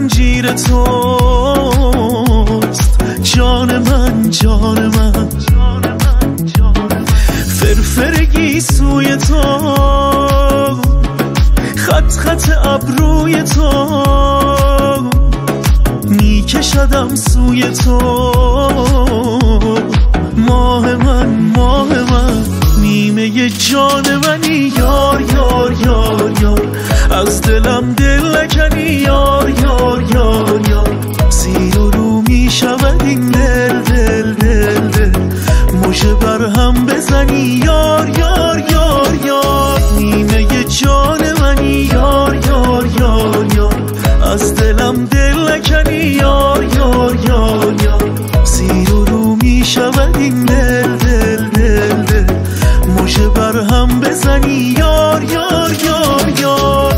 زنجیر توست جان من جان من، فرفرگی سوی تو، خط خط ابروی تو، میکشدم سوی تو، ماه من ماه من، نیمه جان منی یار یار یار یار، از دلم دل نکنی یار یار یار یار، زیر و رو میشود این دل دل دل دل، مژه بر هم بزنی یار یار یار یار، نیمه جان منی یار یار یار یار، از دلم دل نکنی یار یار یار یار، زیر و رو میشود این دل دل دل دل، مژه بر هم بزنی یار یار یار یار.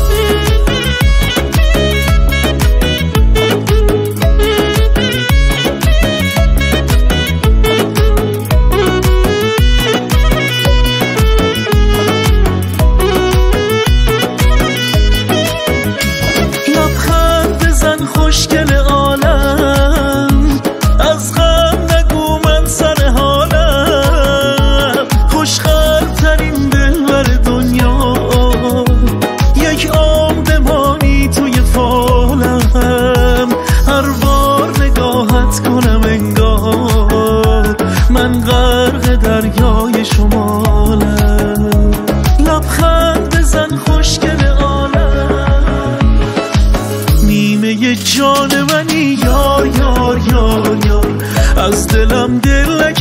خوشگل عالم از غم نگو من سر حالم، خوشخلترین دلبر دنیا، یک عام بمانی توی فالم، هر بار نگاهت کنم انگار من غرق دریای شمالم، لبخند بزن خوشگل جان منی یار یار یار یار، از دلم دل